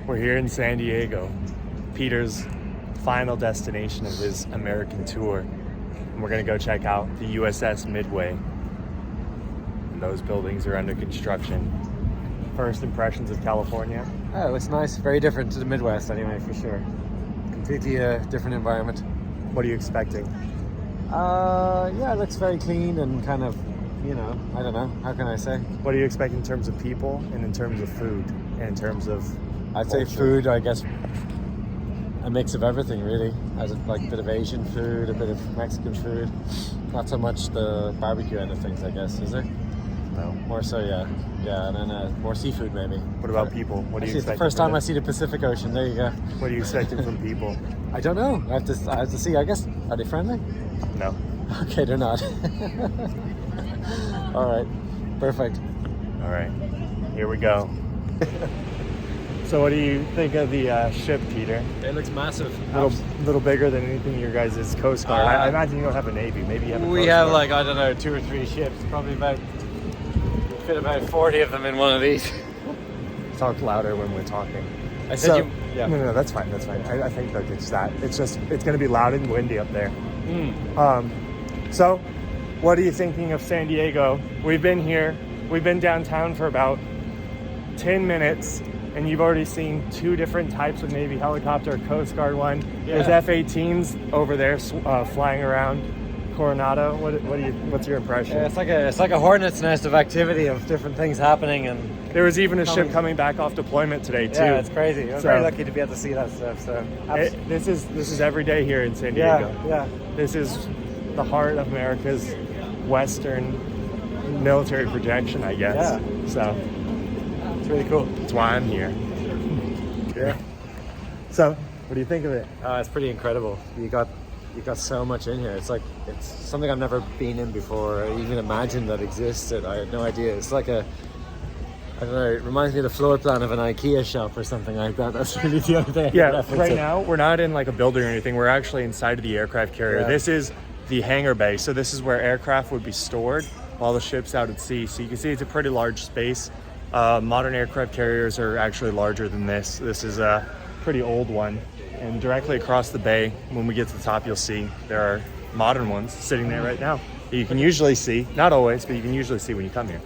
We're here in San Diego, Peter's final destination of his American tour. And we're gonna go check out the USS Midway. And those buildings are under construction. First impressions of California? Oh, it looks nice. Very different to the Midwest anyway, for sure. Completely different environment. What are you expecting? Yeah, it looks very clean and kind of, you know, I don't know, how can I say? What do you expect in terms of people and in terms of food and in terms of I'd culture? say food, I guess, a mix of everything really. As like a bit of Asian food, a bit of Mexican food. Not so much the barbecue end of things, I guess, is there? No. More so, yeah. Yeah, and then more seafood maybe. What about people? What do you Actually, it's the expect? first time I see the Pacific Ocean. There you go. What are you expecting from people? I don't know. I have to see. I guess, are they friendly? No. Okay, they're not. All right, perfect. All right, here we go. So what do you think of the ship, Peter? It looks massive. Little bigger than anything your guys' Coast Guard. I imagine you don't have a Navy. Maybe you have a We Coast have Guard. like, I don't know, 2 or 3 ships. Probably fit about 40 of them in one of these. Talk louder when we're talking. I said yeah. No, that's fine. That's fine. I think that it's that. It's going to be loud and windy up there. So, what are you thinking of San Diego? We've been here. We've been downtown for about 10 minutes, and you've already seen 2 different types of Navy helicopter, Coast Guard one. Yeah. There's F-18s over there flying around Coronado. What's your impression? Yeah, it's like a hornet's nest of activity of different things happening, and There was even a ship coming back off deployment today too. yeah, it's crazy. I'm So- very lucky to be able to see that stuff. So This is every day here in San Diego. yeah. This is the heart of America's Western military projection, I guess. Yeah. So It's really cool. that's why I'm here. Yeah. So, what do you think of it? It's pretty incredible. You got so much in here. It's something I've never been in before, or even imagined that existed. I had no idea. It's like I don't know, it reminds me of the floor plan of an IKEA shop or something like that. That's really the only thing I can Yeah, reference right it. now we're not in like a building or anything. We're actually inside of the aircraft carrier. Yeah. This is the hangar bay. So this is where aircraft would be stored while the ship's out at sea. So you can see it's a pretty large space. Modern aircraft carriers are actually larger than this. This is a pretty old one. And directly across the bay, when we get to the top, you'll see there are modern ones sitting there right now that you can usually see. Not always, but you can usually see when you come here.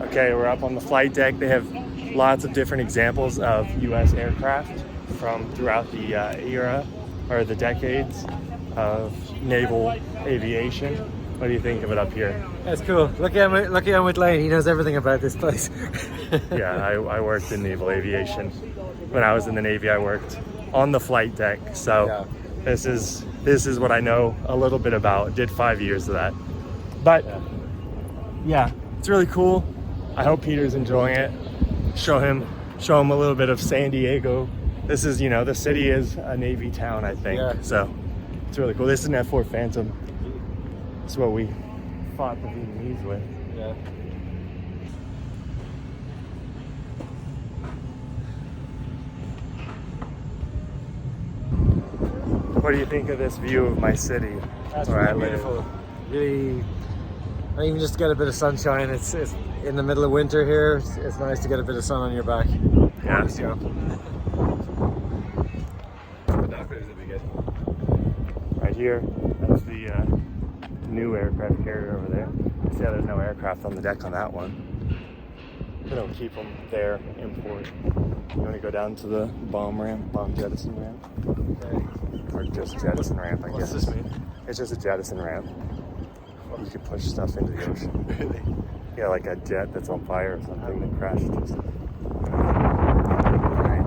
Okay, we're up on the flight deck. They have lots of different examples of U.S. aircraft from throughout the era or the decades of naval aviation. What do you think of it up here? That's cool. Lucky I'm with Lane. He knows everything about this place. Yeah, I worked in naval aviation. When I was in the Navy, I worked on the flight deck. So Yeah. this is what I know a little bit about. Did 5 years of that. But yeah, it's really cool. I hope Peter's enjoying it. Show him a little bit of San Diego. This is, the city is a Navy town, I think. Yeah. So it's really cool. This is an F-4 Phantom. It's what we fought the Vietnamese with. Yeah. What do you think of this view of my city? That's where I really live? beautiful. Really, I even just get a bit of sunshine. It's in the middle of winter here. It's nice to get a bit of sun on your back. Yeah. Right here, that's the new aircraft carrier over there. See how there's no aircraft on the deck on that one. They don't keep them there in port. You want to go down to the bomb jettison ramp? Okay. Or just jettison ramp, I guess. What's this mean? It's just a jettison ramp. You could push stuff into the ocean. Really? Yeah, like a jet that's on fire or something that crashes. Alright,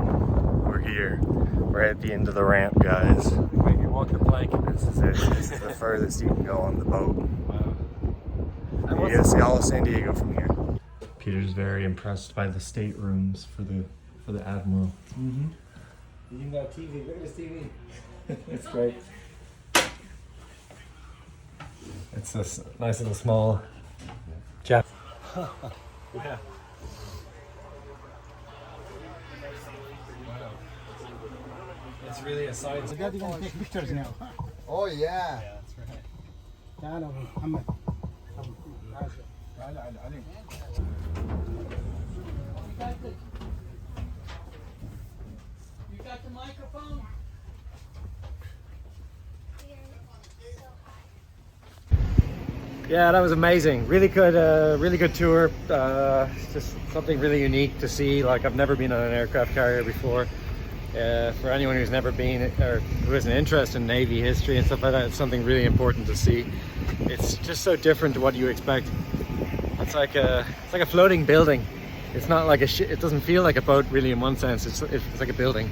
we're here. We're at the end of the ramp, guys. Make you walk the plank. This is it. This is the furthest you can go on the boat. Wow. You get to see all of San Diego from here. Peter's very impressed by the staterooms for the Admiral. Mm-hmm. You can go TV. Look at this TV. It's great. It's this nice little small jet. Yeah. It's really a science. You're going to take pictures now. Oh yeah. Yeah, that's right. تعال أبو محمد. تعال. Yeah, that was amazing. Really good tour. Just something really unique to see. Like, I've never been on an aircraft carrier before. For anyone who's never been or who has an interest in Navy history and stuff like that, it's something really important to see. It's just so different to what you expect. It's like a floating building. It's not like it doesn't feel like a boat really in one sense. It's like a building.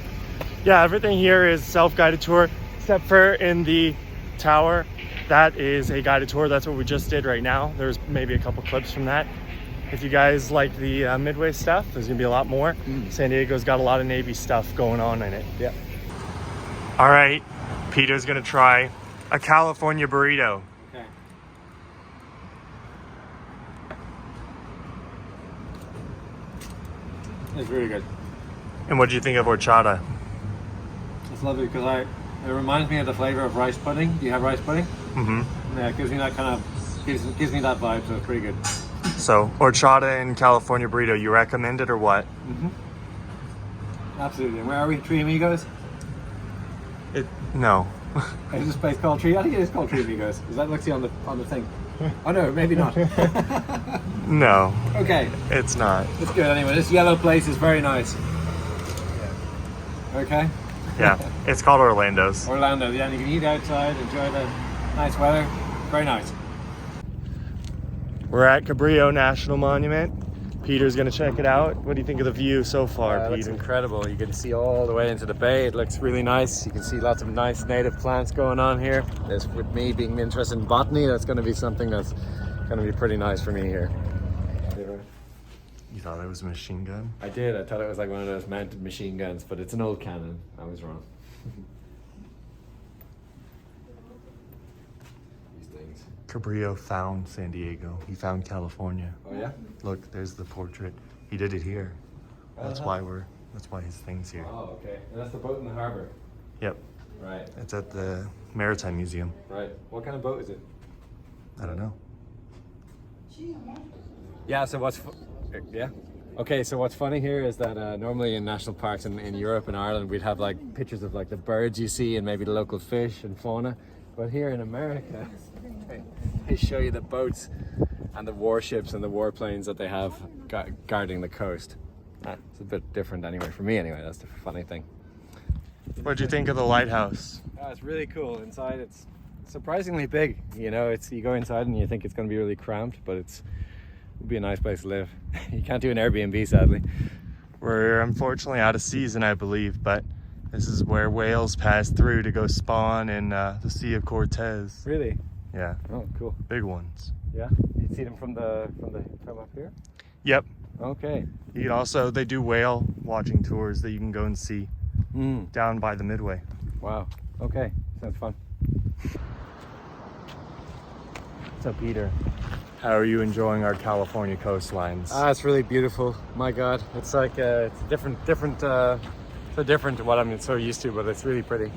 Yeah, everything here is self-guided tour, except for in the tower. That is a guided tour. That's what we just did right now. There's maybe a couple clips from that. If you guys like the Midway stuff, there's gonna be a lot more. San Diego's got a lot of Navy stuff going on in it. Yeah. All right, Peter's gonna try a California burrito. Okay. It's really good. And what do you think of horchata? It's lovely because it reminds me of the flavor of rice pudding. Do you have rice pudding? Mm-hmm. Yeah, it gives me that kind of gives me that vibe. So it's pretty good. So horchata and California burrito, you recommend it or what? Absolutely. And where are we? Three Amigos? No. Is this place called Three? I think it is called Three Amigos. Does that look see on the thing? Oh no, maybe not. No. Okay. It's not. It's good anyway. This yellow place is very nice. Okay. Yeah. It's called Orlando's. Orlando, yeah, and you can eat outside, enjoy the nice weather. Very nice. We're at Cabrillo National Monument. Peter's gonna check it out. What do you think of the view so far, It looks Peter? incredible. You can see all the way into the bay. It looks really nice. You can see lots of nice native plants going on here. With me being interested in botany, that's going to be something that's going to be pretty nice for me here. You thought it was a machine gun? I did. I thought it was like one of those mounted machine guns, but it's an old cannon. I was wrong. These things. Cabrillo found San Diego. He found California. Oh yeah? Look, there's the portrait. He did it here. That's why his thing's here. Oh, okay. And that's the boat in the harbor. Yep. Right. It's at the Maritime Museum. Right. What kind of boat is it? I don't know. Yeah, so yeah. Okay, so what's funny here is that normally in national parks in Europe and Ireland, we'd have like pictures of like the birds you see and maybe the local fish and fauna. But here in America, they show you the boats and the warships and the warplanes that they have guarding the coast. It's a bit different anyway, for me anyway. That's the funny thing. What do you think of the lighthouse? It's really cool. Inside it's surprisingly big. You know, you go inside and you think it's going to be really cramped, but it would be a nice place to live. You can't do an Airbnb, sadly. We're unfortunately out of season, I believe, but this is where whales pass through to go spawn in the Sea of Cortez. Really? Yeah. Oh, cool. Big ones. Yeah. You see them from up here? Yep. Okay. You can also, they do whale watching tours that you can go and see down by the Midway. Wow. Okay. Sounds fun. So Peter, how are you enjoying our California coastlines? It's really beautiful. My God, it's like it's different so different to what I'm so used to, but it's really pretty.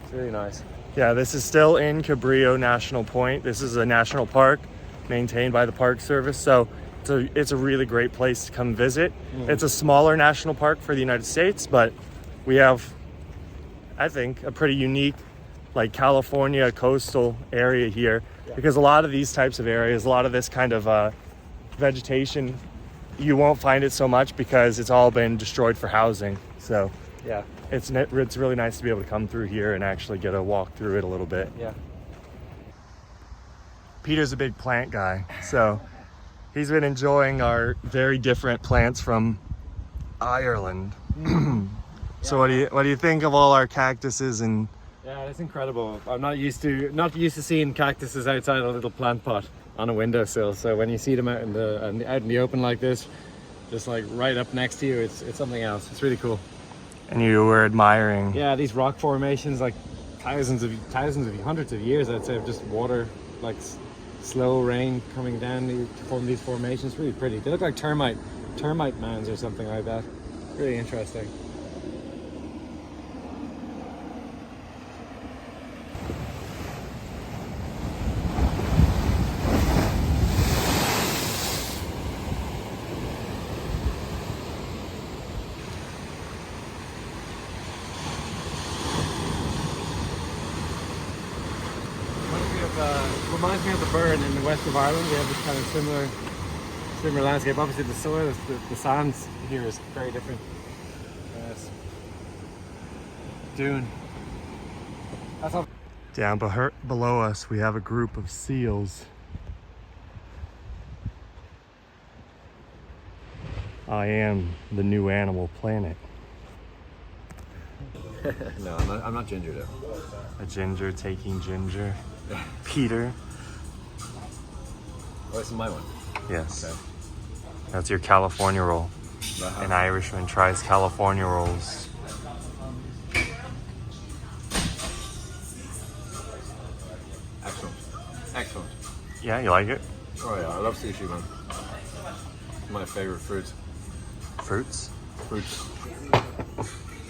It's really nice. Yeah, this is still in Cabrillo National Point. This is a national park maintained by the Park Service, so it's a really great place to come visit. It's a smaller national park for the United States, but we have, I think, a pretty unique like California coastal area here, because a lot of these types of areas, a lot of this kind of vegetation, you won't find it so much because it's all been destroyed for housing. So Yeah. it's really nice to be able to come through here and actually get a walk through it a little bit. Yeah. Peter's a big plant guy, so he's been enjoying our very different plants from Ireland. So what do you think of all our cactuses and? Yeah, it's incredible. I'm not used to seeing cactuses outside a little plant pot on a windowsill. So when you see them out in the open like this, just like right up next to you, it's something else. It's really cool. And you were admiring. Yeah, these rock formations, like hundreds of years, I'd say, of just water, like slow rain coming down to form these formations. Really pretty. They look like termite mounds or something like that. Really interesting. reminds me of the Burren in the west of Ireland. We have this kind of similar landscape. Obviously the soil, the sands here is very different. It's dune. That's all. Down below us, we have a group of seals. I am the new Animal Planet. No, I'm not ginger though. A ginger taking ginger. Peter. Oh, this is my one. Yes. Okay. That's your California roll. Uh-huh. An Irishman tries California rolls. Excellent. Excellent. Yeah, you like it? Oh yeah, I love sushi, man. It's my favorite fruit. Fruits? Fruits.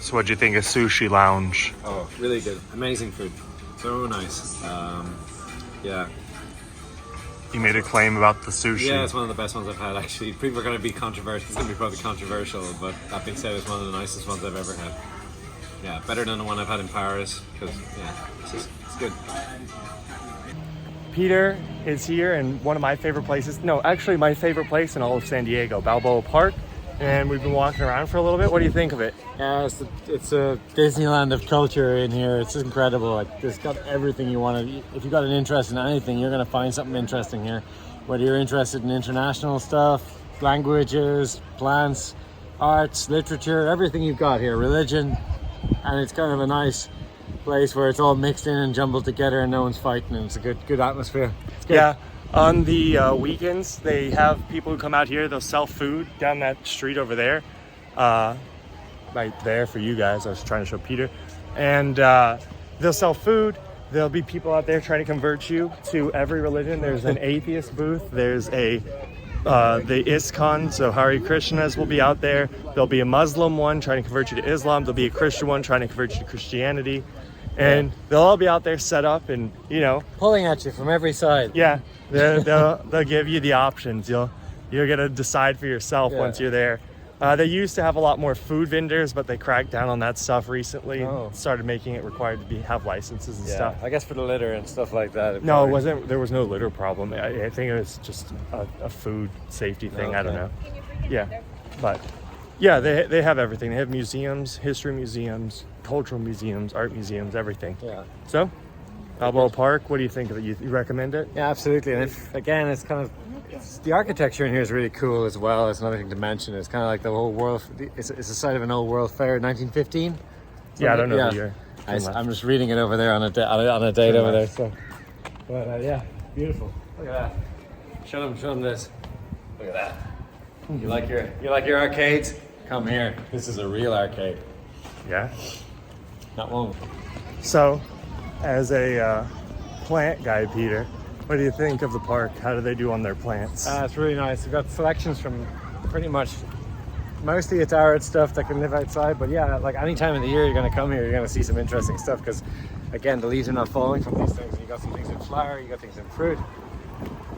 So what'd you think of Sushi Lounge? Oh, really good. Amazing food. So nice. Yeah. You made a claim about the sushi. Yeah, it's one of the best ones I've had actually. People are going to be controversial. It's going to be probably controversial, but that being said, it's one of the nicest ones I've ever had. Yeah, better than the one I've had in Paris because yeah, it's good. Peter is here in one of my favorite places. No, actually my favorite place in all of San Diego, Balboa Park. And we've been walking around for a little bit. What do you think of it? Yeah, it's a Disneyland of culture in here. It's incredible. Like, it's got everything you want to. If you got an interest in anything, you're going to find something interesting here. Whether you're interested in international stuff, languages, plants, arts, literature, everything you've got here, religion, and it's kind of a nice place where it's all mixed in and jumbled together, and no one's fighting. And it's a good atmosphere. It's good. Yeah. On the weekends, they have people who come out here. They'll sell food down that street over there, right there for you guys. I was trying to show Peter, and they'll sell food. There'll be people out there trying to convert you to every religion. There's an atheist booth. There's the ISKCON, so Hare Krishnas will be out there. There'll be a Muslim one trying to convert you to Islam. There'll be a Christian one trying to convert you to Christianity, and they'll all be out there set up and Pulling at you from every side. Yeah. They'll give you the options. You'll get to decide for yourself once you're there. They used to have a lot more food vendors, but they cracked down on that stuff recently. Oh. Started making it required to have licenses and stuff. I guess for the litter and stuff like that. No, it wasn't. There was no litter problem. I think it was just a food safety thing. I don't know. Yeah, but yeah, they have everything. They have museums, history museums, cultural museums, art museums, everything. Yeah. So, Balboa Park, what do you think of it? You recommend it? Yeah, absolutely. And again, it's the architecture in here is really cool as well. It's another thing to mention. It's kind of like the whole world. It's a site of an old World Fair, 1915. Yeah, I don't know the year. I'm just reading it over there on a date over there. So, but yeah, beautiful. Look at that. Show them this. Look at that. You like your arcades? Come here. This is a real arcade. Yeah. Not one. So, as a plant guy, Peter, what do you think of the park? How do they do on their plants? It's really nice. We've got selections from pretty much, mostly it's arid stuff that can live outside, but yeah, like any time of the year you're going to come here, you're going to see some interesting stuff because, again, the leaves are not falling from these things. You got some things in flower, you got things in fruit.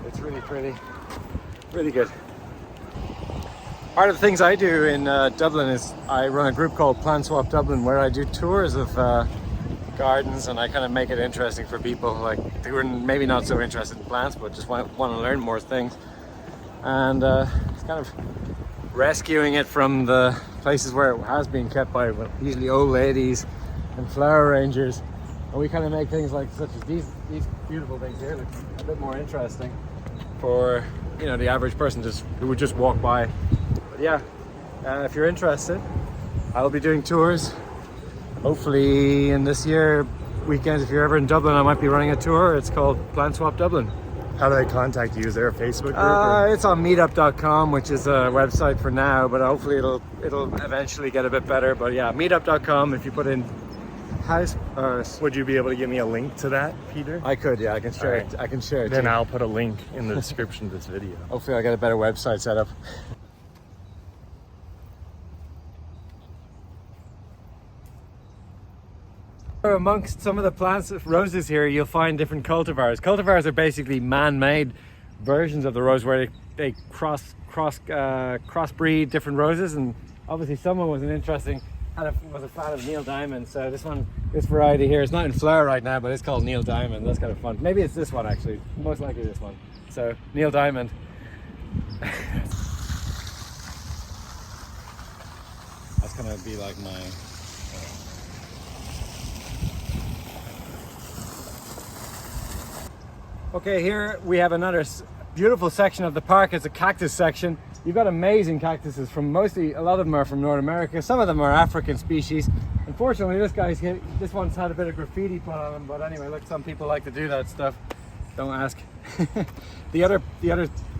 It's really pretty, really good. Part of the things I do in Dublin is I run a group called Plant Swap Dublin where I do tours of gardens, and I kind of make it interesting for people like who are maybe not so interested in plants but just want to learn more things, and it's kind of rescuing it from the places where it has been kept by usually old ladies and flower arrangers, and we kind of make things like such as these beautiful things here look a bit more interesting for the average person who would just walk by. But yeah, if you're interested, I'll be doing tours. Hopefully in this year weekends, if you're ever in Dublin, I might be running a tour. It's called Plant Swap Dublin. How do they contact you? Is there a Facebook group? It's on meetup.com, which is a website for now, but hopefully it'll eventually get a bit better. But yeah, meetup.com, if you put in house. Would you be able to give me a link to that, Peter? I could, yeah, I can share it. I can share it. Then I'll put a link in the description of this video. Hopefully I'll get a better website set up. Amongst some of the plants, roses here, you'll find different cultivars. Cultivars are basically man-made versions of the rose where they crossbreed different roses, and obviously someone was a fan of Neil Diamond, so this one This variety here is not in flower right now, but it's called Neil Diamond. That's kind of fun. Maybe it's this one actually. Most likely this one. So Neil Diamond. That's gonna be like my. Okay, here we have another beautiful section of the park. It's a cactus section. You've got amazing cactuses from mostly, a lot of them are from North America. Some of them are African species. Unfortunately, this one's had a bit of graffiti put on them, but anyway, look, some people like to do that stuff. Don't ask. The other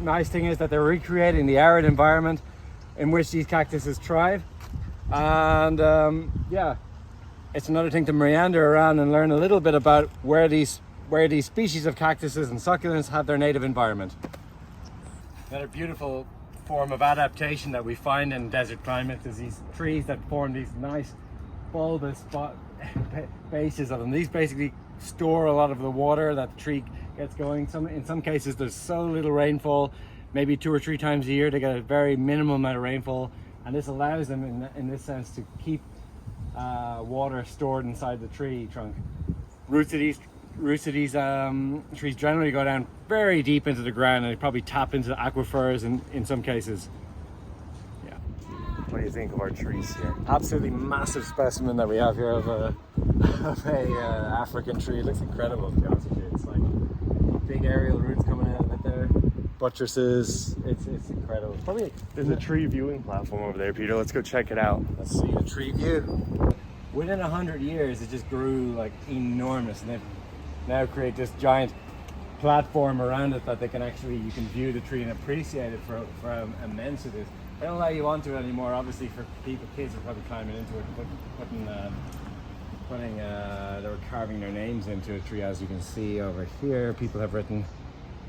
nice thing is that they're recreating the arid environment in which these cactuses thrive. And yeah, it's another thing to meander around and learn a little bit about where these species of cactuses and succulents have their native environment. Another beautiful form of adaptation that we find in desert climates is these trees that form these nice bulbous bases of them. These basically store a lot of the water that the tree gets going. In some cases there's so little rainfall, maybe 2 or 3 times a year they get a very minimal amount of rainfall, and this allows them in this sense to keep water stored inside the tree trunk. Roots of these trees generally go down very deep into the ground, and they probably tap into aquifers in some cases. Yeah. What do you think of our trees here? Absolutely massive specimen that we have here of a African tree. It looks incredible, to be honest with you. It's like big aerial roots coming out of it there. Buttresses. It's incredible. Probably There's a tree viewing platform over there, Peter. Let's go check it out. Let's see the tree view. Within 100 years, it just grew like enormous, and they've now create this giant platform around it that you can view the tree and appreciate it for how immense it is. They don't allow you onto it anymore, obviously, for people. Kids are probably climbing into it, they were carving their names into a tree, as you can see over here. People have written,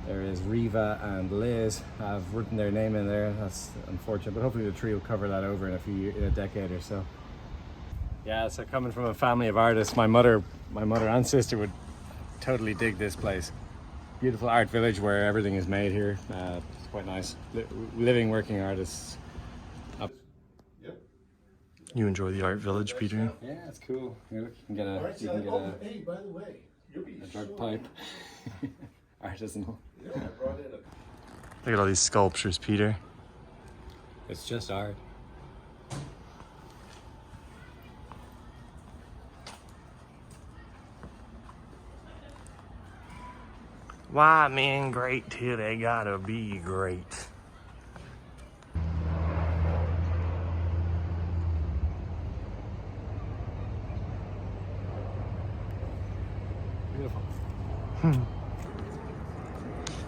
there is Riva and Liz have written their name in there. That's unfortunate, but hopefully the tree will cover that over in a decade or so. Yeah, so coming from a family of artists, my mother and sister would totally dig this place. Beautiful art village where everything is made here. It's quite nice. Living, working artists. You enjoy the art village, Peter? Yeah, it's cool. You can get Hey, by the way, you'll be a drug pipe. Artisanal. Yeah, I brought in Look at all these sculptures, Peter. It's just art. Why men great till they gotta be great? Beautiful.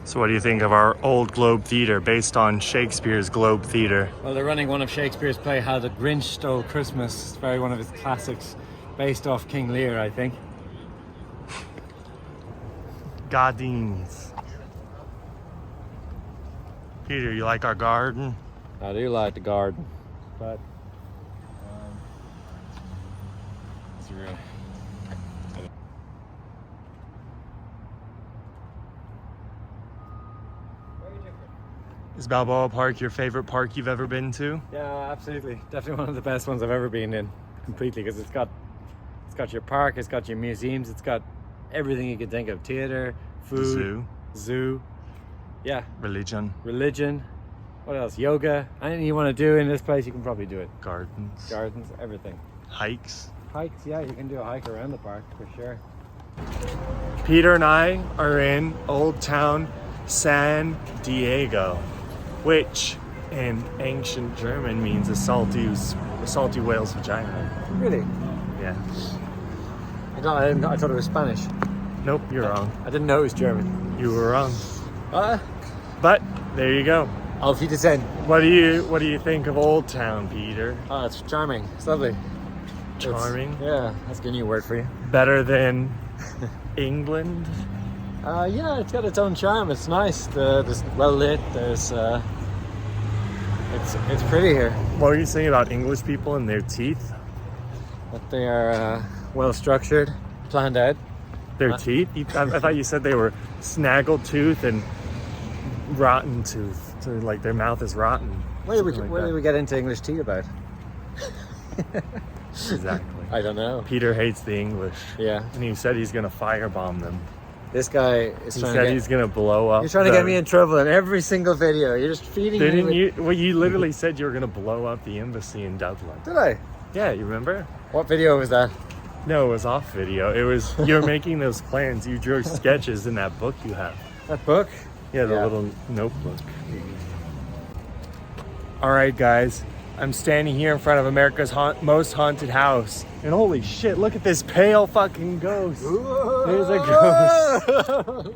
So what do you think of our old Globe Theatre based on Shakespeare's Globe Theatre? Well, they're running one of Shakespeare's play, How the Grinch Stole Christmas. It's very one of his classics, based off King Lear, I think. Gardens. Peter, you like our garden? I do like the garden, but it's real. Very different. Is Balboa Park your favorite park you've ever been to? Yeah, absolutely. Definitely one of the best ones I've ever been in, completely, because it's got your park, it's got your museums, it's got everything you can think of: theater, food, zoo. Yeah. Religion. What else? Yoga. Anything you want to do in this place, you can probably do it. Gardens. Everything. Hikes. Hikes, yeah, you can do a hike around the park for sure. Peter and I are in Old Town San Diego, which in ancient German means a salty whale's vagina. Really? Yeah. I thought it was Spanish. Nope, you're wrong. I didn't know it was German. You were wrong. But there you go. Auf Wiedersehen. What do you think of Old Town, Peter? Oh, it's charming. It's lovely. Charming. Yeah, that's a new word for you. Better than England? Yeah, it's got its own charm. It's nice. It's well lit. There's it's pretty here. What were you saying about English people and their teeth? But they are well structured, planned out. Their teeth? I thought you said they were snaggle tooth and rotten tooth. So like their mouth is rotten. What did we get into English tea about? Exactly. I don't know. Peter hates the English. Yeah. And he said he's gonna firebomb them. This guy is He trying said to get, he's gonna blow up. he's trying to get me in trouble in every single video. You're just feeding me Didn't with... you? Well, you literally said you were gonna blow up the embassy in Dublin. Did I? Yeah, you remember? What video was that? No, it was off video. It was you were making those plans. You drew sketches in that book you have. That book? Yeah, the little notebook. All right, guys. I'm standing here in front of America's most haunted house. And holy shit, look at this pale fucking ghost. There's a ghost.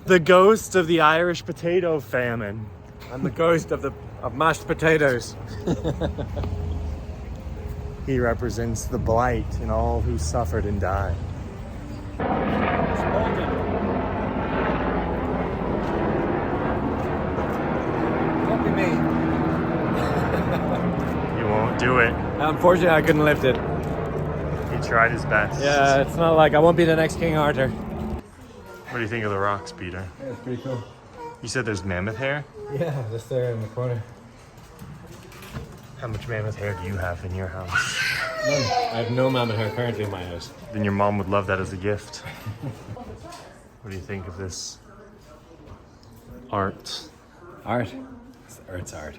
The ghost of the Irish potato famine. I'm the ghost of mashed potatoes. He represents the blight and all who suffered and died. Copy me. You won't do it. Unfortunately, I couldn't lift it. He tried his best. Yeah, it's not like I won't be the next King Arthur. What do you think of the rocks, Peter? Yeah, it's pretty cool. You said there's mammoth hair? Yeah, just there in the corner. How much mammoth hair do you have in your house? None. I have no mammoth hair currently in my house. Then your mom would love that as a gift. What do you think of this art? Art? It's art.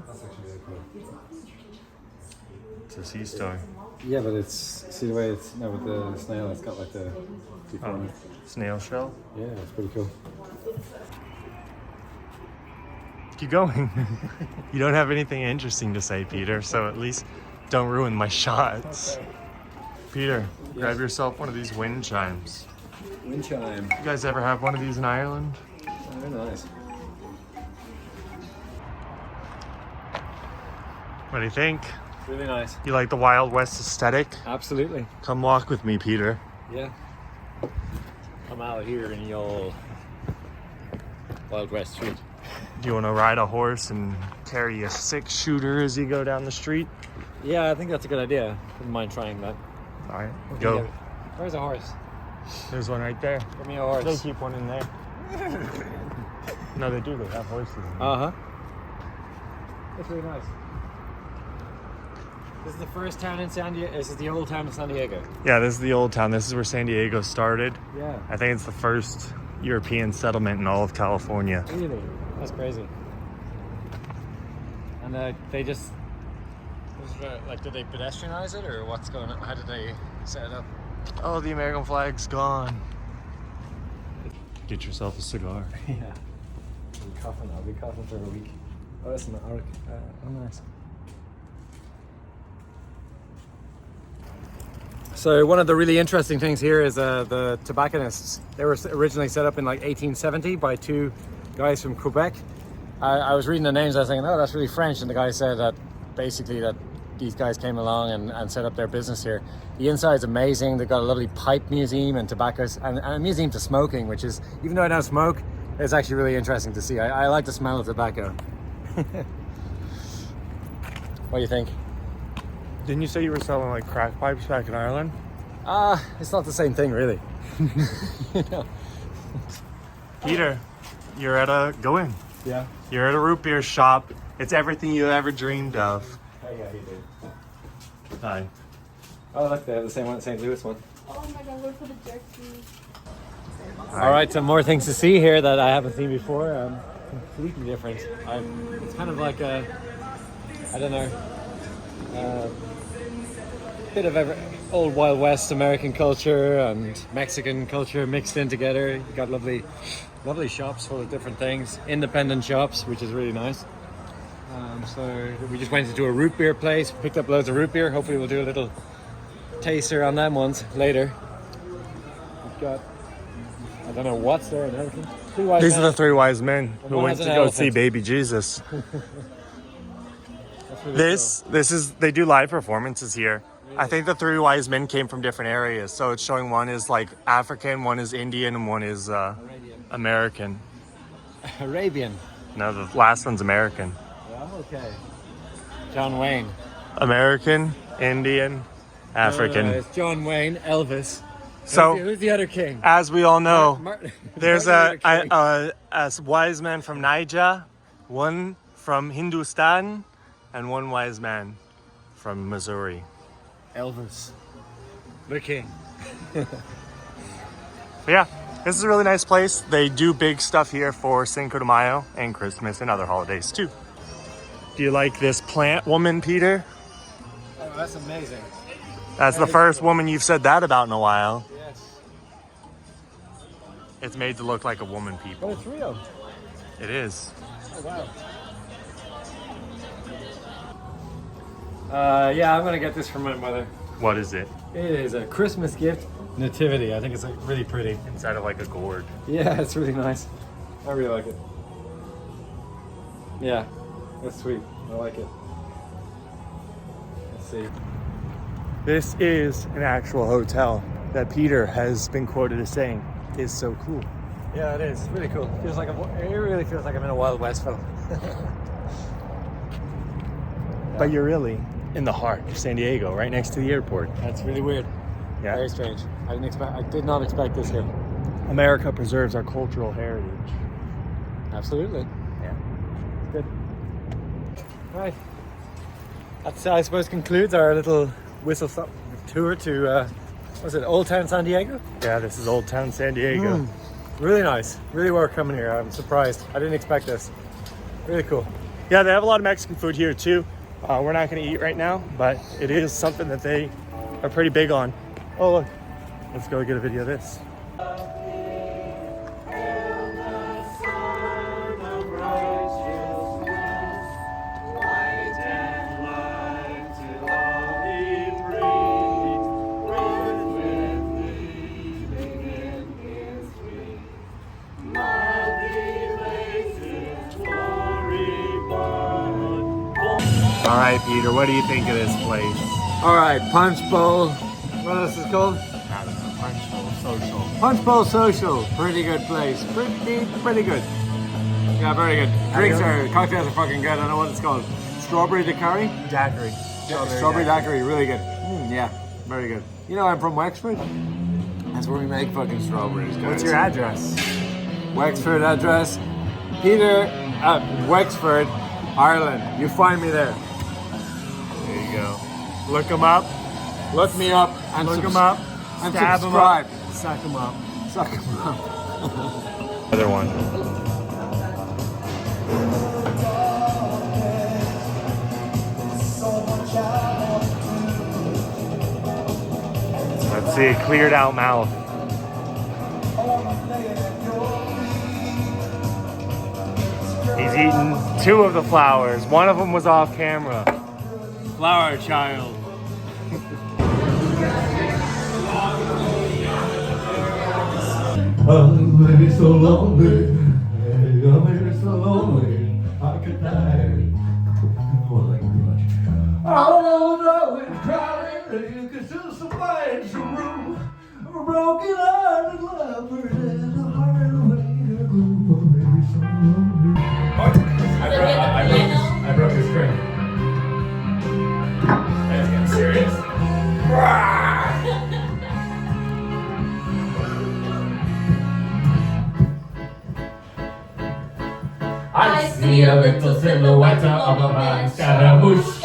That's actually really cool. It's a sea star. Yeah, but it's, see the way it's, no, with the snail, it's got like the deformed. Snail shell. Yeah, it's pretty cool. Keep going. You don't have anything interesting to say, Peter, so at least don't ruin my shots. Okay. Peter, grab yourself one of these wind chimes. Wind chime. You guys ever have one of these in Ireland? Oh, they're nice. What do you think? It's really nice. You like the Wild West aesthetic? Absolutely. Come walk with me, Peter. Yeah. I'm out here in your Wild West street. Do you want to ride a horse and carry a 6-shooter as you go down the street? Yeah, I think that's a good idea. Wouldn't mind trying that. All right, go. Where's a horse? There's one right there. Give me a horse. They keep one in there. No, they do. They have horses in there. Uh-huh. That's really nice. This is the first town in San Diego. This is the old town of San Diego. Yeah, this is the old town. This is where San Diego started. Yeah. I think it's the first European settlement in all of California. Really? That's crazy. And they just, like, did they pedestrianize it or what's going on? How did they set it up? Oh, the American flag's gone. Get yourself a cigar. Yeah. I'll be coughing for a week. Oh, that's not arc. Oh, nice. So one of the really interesting things here is the tobacconists. They were originally set up in like 1870 by two guys from Quebec. I was reading the names, I was thinking, oh, that's really French. And the guy said that basically that these guys came along and set up their business here. The inside's amazing. They've got a lovely pipe museum and tobaccos and a museum to smoking, which is, even though I don't smoke, it's actually really interesting to see. I like the smell of tobacco. What do you think? Didn't you say you were selling like crack pipes back in Ireland? It's not the same thing, really. You know? Peter, you're at a, go in. Yeah. You're at a root beer shop. It's everything you ever dreamed of. Oh yeah, you do. Hi. Oh look, they have the same one, St. Louis one. Oh my god, look for the jerky. All right, some more things to see here that I haven't seen before. Completely different. It's kind of like a, I don't know, bit of old Wild West American culture and Mexican culture mixed in together. You got lovely shops full of different things, independent shops, which is really nice. So we just went into a root beer place, picked up loads of root beer. Hopefully we'll do a little taster on them ones later. We've got, I don't know what's there and everything. These are the three wise men who one went has to an go elephant. see baby Jesus. That's really This is, they do live performances here. I think the three wise men came from different areas. So it's showing one is like African, one is Indian, and one is American. cool. Arabian. No, the last one's American. Yeah, okay. John Wayne. American, Indian, African. No, it's John Wayne, Elvis. So, who's the other king? as we all know, Martin there's Luther King. a wise man from Niger, One from Hindustan and one wise man from Missouri. Elvis, the king. But yeah, this is a really nice place. They do big stuff here for Cinco de Mayo and Christmas and other holidays too. Do you like this plant woman, Peter? Oh, that's amazing. That's the first woman you've said that about in a while. Yes. It's made to look like a woman, But people. it's real. It is. Oh, wow. Yeah, I'm gonna get this from my mother. What is it? It is a Christmas gift nativity. I think it's like really pretty. Inside of like a gourd. Yeah, it's really nice. I really like it. Yeah, that's sweet. I like it. Let's see. This is an actual hotel that Peter has been quoted as saying is so cool. Yeah, it is. Really cool. It really feels like I'm in a Wild West film. But you're really in the heart of San Diego, right next to the airport. That's really weird. Yeah. Very strange. I did not expect this here. America preserves our cultural heritage. Absolutely. Yeah. Good. Right. That, I suppose, concludes our little whistle stop tour to, what's it, Old Town San Diego? Yeah, this is Old Town San Diego. Really nice. Really worth coming here. I'm surprised. I didn't expect this. Really cool. Yeah, they have a lot of Mexican food here too. We're not going to eat right now, but it is something that they are pretty big on. Oh, look. Let's go get a video of this. All right, Peter, what do you think of this place? All right, Punch Bowl. What else is it called? I don't know, Punch Bowl Social. Punch Bowl Social. Pretty good place. Pretty good. Yeah, very good. Cocktails are fucking good. I don't know what it's called. Strawberry daiquiri? Daiquiri. Strawberry daiquiri, really good. Yeah, very good. You know, I'm from Wexford. That's where we make fucking strawberries, guys. What's your address? Wexford address? Peter at Wexford, Ireland. You find me there. There you go. Look them up. Look me up and Look them up. and Stab 'em subscribe. up. Suck them up. Suck 'em up. Other one. Let's see, cleared out mouth. He's eaten 2 of the flowers. One of them was off camera. Flower child. I'm very so lonely. I'm very so lonely. I could die. Well, thank you very much. Although it's crowded, you can still find some room for broken-hearted lovers and a heart away to gloom. I'm very so lonely. I broke his string. That's getting serious. I see a little silhouette of a man. Scaramouche,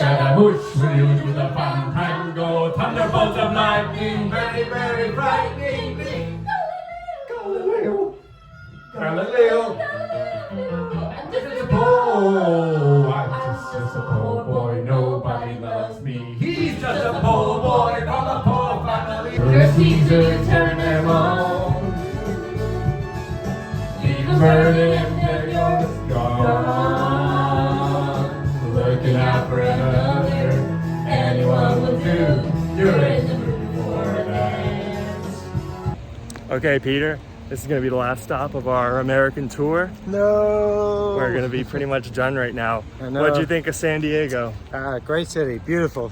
will you do the fandango? Thunderbolts of lightning, very, very frightening. Galileo, Galileo. I'm just a poor boy, nobody loves me. He's just a poor boy from a poor family. The Caesar turn them on. Leave them burning and their youngest gone. Looking out for another, anyone will do. You're in the mood for a dance. Okay, Peter, this is going to be the last stop of our American tour. No. We're going to be pretty much done right now. I know. What'd you think of San Diego? Great city, beautiful.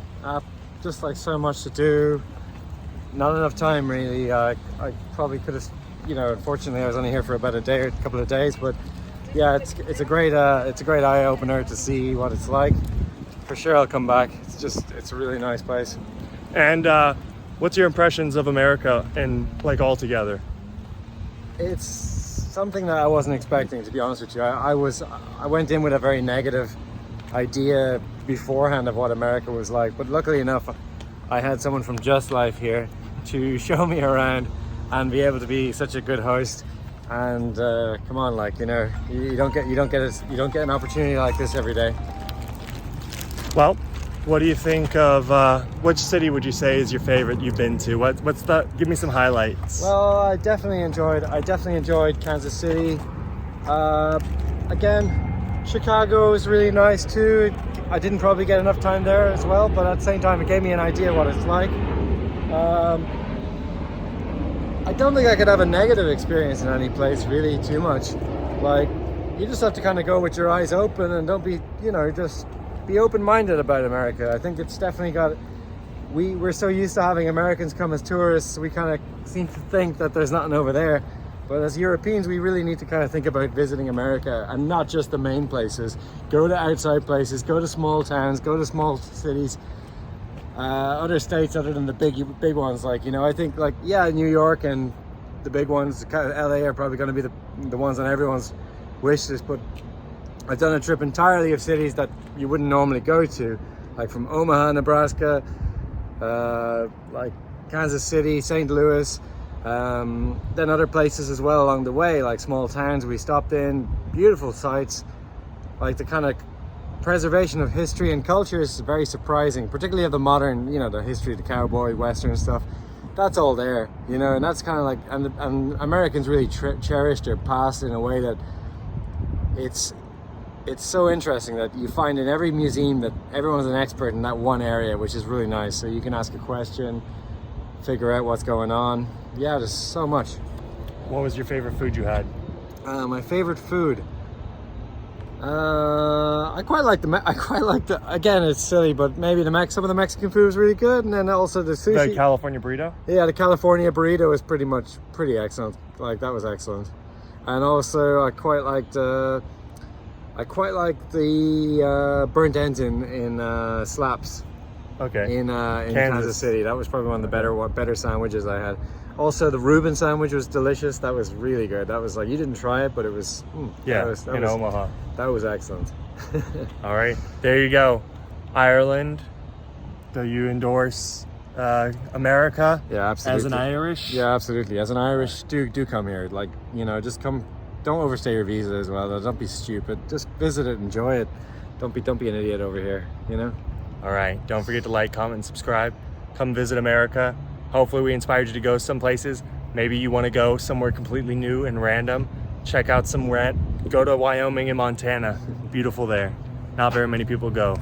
Just like so much to do. Not enough time really. I probably could have, unfortunately I was only here for about a couple of days, but yeah, it's a great eye opener to see what it's like. For sure, I'll come back. It's a really nice place. And what's your impressions of America and like all together? It's something that I wasn't expecting, to be honest with you. I went in with a very negative idea beforehand of what America was like, but luckily enough, I had someone from Just Life here to show me around and be able to be such a good host. And come on, like, you know, you don't get an opportunity like this every day. Well, what do you think of which city would you say is your favorite you've been to? Give me some highlights. Well, I definitely enjoyed Kansas City. Again, Chicago was really nice too. I didn't probably get enough time there as well, but at the same time, it gave me an idea what it's like. I don't think I could have a negative experience in any place really too much. Like, you just have to kind of go with your eyes open and don't be, you know, just be open-minded about America. I think it's definitely got, we're so used to having Americans come as tourists, we kind of seem to think that there's nothing over there. But as Europeans, we really need to kind of think about visiting America and not just the main places. Go to outside places, go to small towns, go to small cities. Other states other than the big ones, like, you know, I think, like, yeah, New York and the big ones, kind of LA are probably going to be the ones on everyone's wish list, but I've done a trip entirely of cities that you wouldn't normally go to, like from Omaha, Nebraska, like Kansas City, St. Louis, then other places as well along the way, like small towns we stopped in, beautiful sights, like the kind of preservation of history and culture is very surprising, particularly of the modern, you know, the history of the cowboy, western stuff. That's all there, you know, and that's kind of like, and Americans really cherish their past in a way that it's so interesting that you find in every museum that everyone's an expert in that one area, which is really nice. So you can ask a question, figure out what's going on. Yeah, there's so much. What was your favorite food you had? My favorite food. I quite like the. Again, it's silly, but maybe some of the Mexican food was really good, and then also the sushi. The California burrito. Yeah, the California burrito was pretty excellent. Like, that was excellent, and also I quite liked the burnt ends in Slaps. Okay. In Kansas City. That was probably one of the better sandwiches I had. Also, the Reuben sandwich was delicious. That was really good. That was like, you didn't try it, but it was. Omaha. That was excellent. All right, there you go. Ireland. Do you endorse America? Yeah, absolutely. As an Irish? Yeah, absolutely. As an Irish, do come here. Like, you know, just come. Don't overstay your visa as well. Don't be stupid. Just visit it, enjoy it. Don't be an idiot over here, you know? All right, don't forget to like, comment, and subscribe. Come visit America. Hopefully we inspired you to go some places. Maybe you want to go somewhere completely new and random. Check out go to Wyoming and Montana. Beautiful there. Not very many people go.